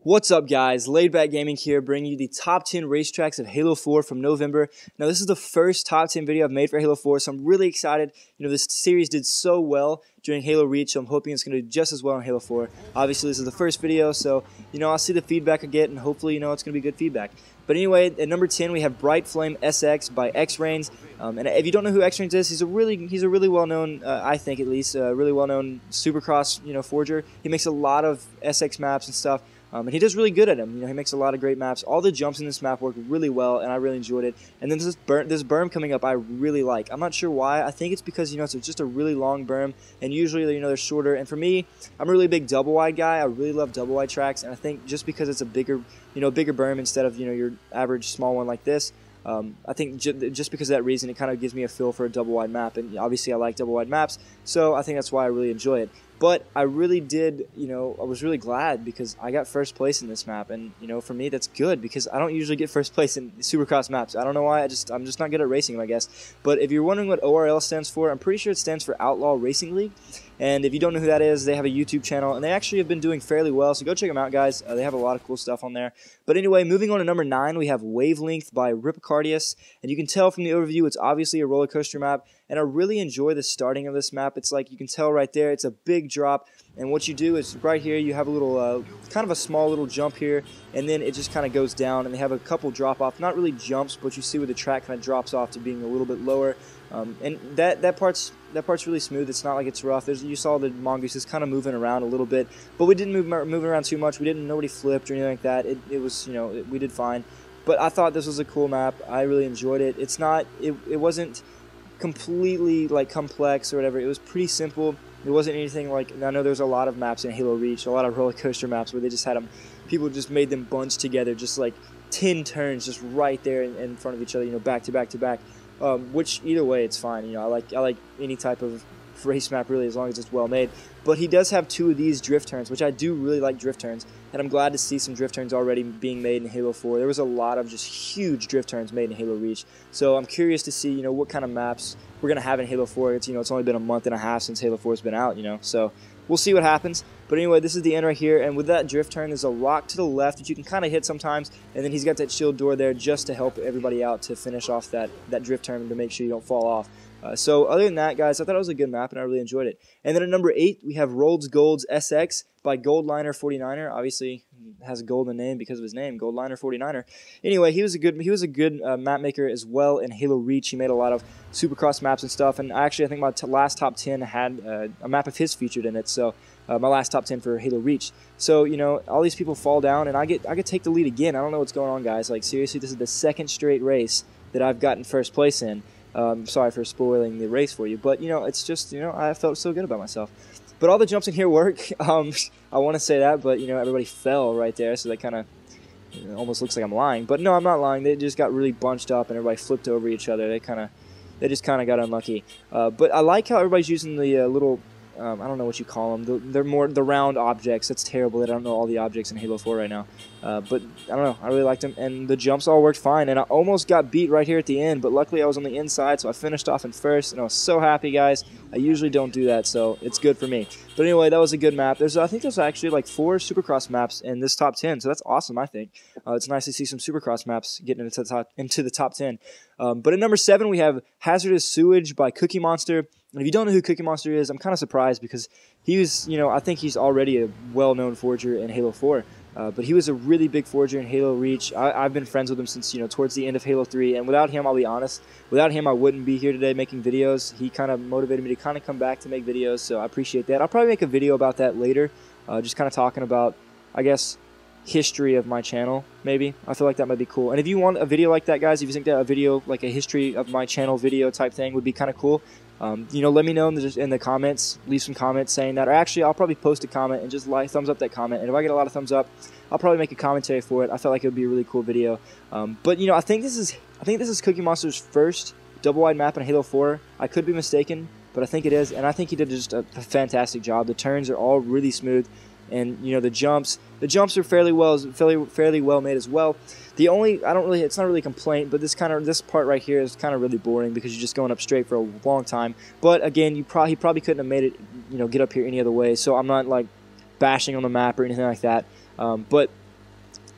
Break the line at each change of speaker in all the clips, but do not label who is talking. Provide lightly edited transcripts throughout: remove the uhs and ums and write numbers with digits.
What's up, guys? LayedBackGaming here, bringing you the top 10 racetracks of Halo 4 from November. Now, this is the first top 10 video I've made for Halo 4, so I'm really excited. You know, this series did so well during Halo Reach, so I'm hoping it's going to do just as well in Halo 4. Obviously, this is the first video, so, you know, I'll see the feedback I get, and hopefully, you know, it's going to be good feedback. But anyway, at number 10, we have Bright Flame SX by XreignZ. And if you don't know who XreignZ is, he's a really well-known, I think at least, really well-known Supercross, forger. He makes a lot of SX maps and stuff. And he does really good at them. You know, he makes a lot of great maps. All the jumps in this map work really well, and I really enjoyed it. And then this berm coming up, I really like. I'm not sure why. I think it's because it's just a really long berm, and usually they're shorter. And for me, I'm a really big double wide guy. I really love double wide tracks, and I think just because it's a bigger berm instead of your average small one like this. I think just because of that reason, it kind of gives me a feel for a double wide map, and obviously I like double wide maps, so I think that's why I really enjoy it. But I really did, I was really glad because I got first place in this map, and for me that's good because I don't usually get first place in Supercross maps. I don't know why. I'm just not good at racing, I guess. But if you're wondering what ORL stands for, I'm pretty sure it stands for Outlaw Racing League. And if you don't know who that is, they have a YouTube channel, and they actually have been doing fairly well, so go check them out, guys. They have a lot of cool stuff on there. But anyway, moving on to number 9, we have Wavelength by Ripicartious, and you can tell from the overview it's obviously a roller coaster map, and I really enjoy the starting of this map. It's like, you can tell right there, it's a big drop, and what you do is right here, you have a little, kind of a small little jump here, and then it just kind of goes down, and they have a couple drop-off, not really jumps, but you see where the track kind of drops off to being a little bit lower. And that part's really smooth. It's not like it's rough. You saw the mongooses kind of moving around a little bit, but we didn't move around too much. Nobody flipped or anything like that. It was, we did fine. But I thought this was a cool map. I really enjoyed it. It wasn't completely like complex or whatever. It was pretty simple. It wasn't anything like, I know there's a lot of maps in Halo Reach, a lot of roller coaster maps where they just had them, people just made them bunch together, just like 10 turns just right there in front of each other, back to back to back. Which either way it's fine. I like any type of race map really, as long as it's well made. But he does have 2 of these drift turns, which I do really like drift turns, and I'm glad to see some drift turns already being made in Halo 4. There was a lot of just huge drift turns made in Halo Reach, so I'm curious to see what kind of maps we're gonna have in Halo 4. It's only been a month and a half since Halo 4's been out, so we'll see what happens. But anyway, this is the end right here, and with that drift turn, there's a rock to the left that you can kind of hit sometimes, and then he's got that shield door there just to help everybody out to finish off that drift turn to make sure you don't fall off. So other than that, guys, I thought it was a good map, and I really enjoyed it. And then at number 8, we have Rolds Gold's SX by GOLDLINER 49er. Obviously, has a golden name because of his name, GOLDLINER 49er. Anyway, he was a good map maker as well in Halo Reach. He made a lot of Supercross maps and stuff, and actually I think my last top 10 had a map of his featured in it. So my last top 10 for Halo Reach. So all these people fall down, and I get to take the lead again. I don't know what's going on, guys. Like, seriously, this is the 2nd straight race that I've gotten first place in. Sorry for spoiling the race for you, but it's just I felt so good about myself. But all the jumps in here work. I want to say that, but everybody fell right there, so that kind of almost looks like I'm lying. But no, I'm not lying. They just got really bunched up, and everybody flipped over each other. They just kind of got unlucky. But I like how everybody's using the little. I don't know what you call them. They're more the round objects. That's terrible that I don't know all the objects in Halo 4 right now. But I don't know. I really liked them, and the jumps all worked fine. And I almost got beat right here at the end, but luckily I was on the inside, so I finished off in first, and I was so happy, guys. I usually don't do that, so it's good for me. But anyway, that was a good map. I think there's actually like 4 Supercross maps in this top 10, so that's awesome, I think. It's nice to see some Supercross maps getting into the top 10. But at number 7, we have Hazardous Sewage by KoookkieMonster. And if you don't know who KoookkieMonster is, I'm kind of surprised because he was, I think he's already a well-known forger in Halo 4. But he was a really big forger in Halo Reach. I've been friends with him since, towards the end of Halo 3. And without him, I'll be honest, without him, I wouldn't be here today making videos. He kind of motivated me to kind of come back to make videos, so I appreciate that. I'll probably make a video about that later, just kind of talking about, I guess, history of my channel, maybe. I feel like that might be cool. And if you want a video like that, guys, if you think that a video, like a history of my channel video type thing would be kind of cool, let me know in the comments. Leave some comments saying that. Or actually, I'll probably post a comment and just thumbs up that comment. And if I get a lot of thumbs up, I'll probably make a commentary for it. I felt like it would be a really cool video. But I think this is KoookkieMonster's first double wide map in Halo 4. I could be mistaken, but I think it is. And I think he did just a fantastic job. The turns are all really smooth. And the jumps are fairly well made as well. The only it's not really a complaint, but this part right here is kind of really boring because you're just going up straight for a long time. But again, he probably couldn't have made it get up here any other way. So I'm not like bashing on the map or anything like that. But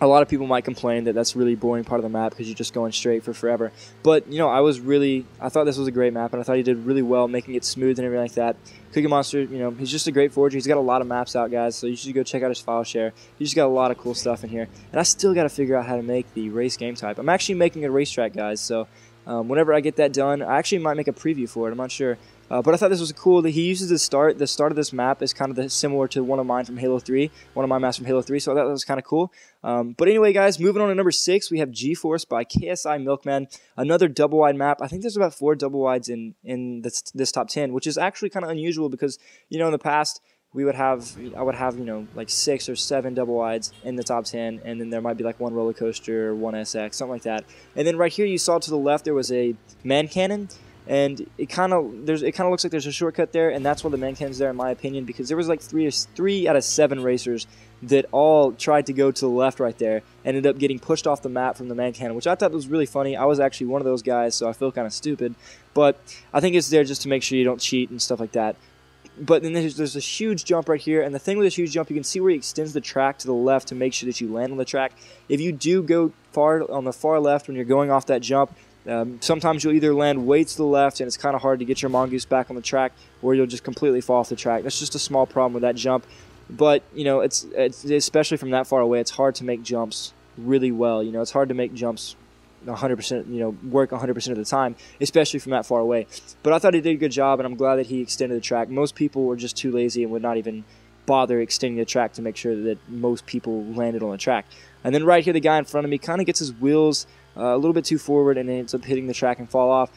A lot of people might complain that that's a really boring part of the map because you're just going straight for forever. But, you know, I thought this was a great map, and I thought he did really well making it smooth and everything like that. CookieMonster, you know, he's just a great forger. He's got a lot of maps out, guys, so you should go check out his file share. He's just got a lot of cool stuff in here. And I still got to figure out how to make the race game type. I'm actually making a racetrack, guys, so whenever I get that done, I actually might make a preview for it. I'm not sure. But I thought this was cool that he uses the start of this map is kind of similar to one of mine from Halo 3, one of my maps from Halo 3, so I thought that was kind of cool. But anyway, guys, moving on to number 6, we have G-Force by KSI Milk Man, another double wide map. I think there's about 4 double wides in this top 10, which is actually kind of unusual because, you know, in the past, I would have, you know, like 6 or 7 double wides in the top 10, and then there might be like 1 roller coaster, or 1 SX, something like that. And then right here, you saw to the left, there was a man cannon. And it kind of looks like there's a shortcut there, and that's why the man cannon's there, in my opinion, because there was like 3 out of 7 racers that all tried to go to the left right there, and ended up getting pushed off the map from the man cannon, which I thought was really funny. I was actually one of those guys, so I feel kind of stupid, but I think it's there just to make sure you don't cheat and stuff like that. But then there's a huge jump right here, and the thing with this huge jump, you can see where he extends the track to the left to make sure that you land on the track. If you do go on the far left when you're going off that jump, sometimes you'll either land way to the left and it's kind of hard to get your mongoose back on the track, or you'll just completely fall off the track. That's just a small problem with that jump. But, you know, it's especially from that far away, it's hard to make jumps really well. You know, it's hard to make jumps 100%, you know, work 100% of the time, especially from that far away. But I thought he did a good job, and I'm glad that he extended the track. Most people were just too lazy and would not even bother extending the track to make sure that most people landed on the track. And then right here, the guy in front of me kind of gets his wheels a little bit too forward and ends up hitting the track and fall off.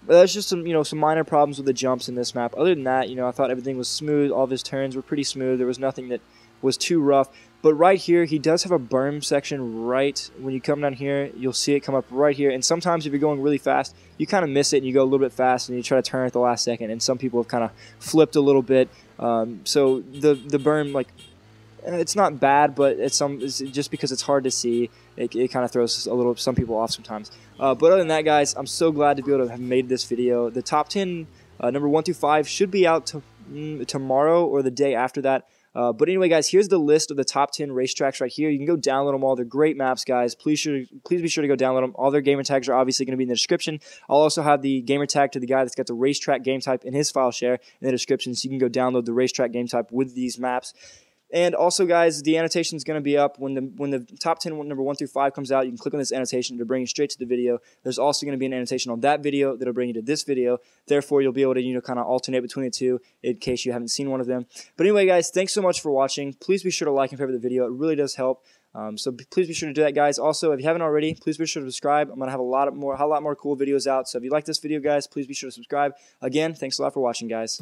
But that's just some, you know, some minor problems with the jumps in this map. Other than that, you know, I thought everything was smooth. All of his turns were pretty smooth. There was nothing that was too rough. But right here, he does have a berm section right when you come down here. You'll see it come up right here. And sometimes if you're going really fast, you kind of miss it and you go a little bit fast and you try to turn at the last second. And some people have kind of flipped a little bit. So the berm, like, it's not bad, but it's just because it's hard to see, it kind of throws some people off sometimes. But other than that, guys, I'm so glad to be able to have made this video. The top 10, number 1 through 5, should be out tomorrow or the day after that. But anyway, guys, here's the list of the top 10 racetracks right here. You can go download them all. They're great maps, guys. Please be sure to go download them. All their gamer tags are obviously going to be in the description. I'll also have the gamer tag to the guy that's got the racetrack game type in his file share in the description, so you can go download the racetrack game type with these maps. And also, guys, the annotation is going to be up when the top 10 number 1 through 5 comes out. You can click on this annotation to bring you straight to the video. There's also going to be an annotation on that video that'll bring you to this video. Therefore, you'll be able to, you know, kind of alternate between the two in case you haven't seen one of them. But anyway, guys, thanks so much for watching. Please be sure to like and favorite the video. It really does help. So please be sure to do that, guys. Also, if you haven't already, please be sure to subscribe. I'm going to have a lot more cool videos out. So if you like this video, guys, please be sure to subscribe. Again, thanks a lot for watching, guys.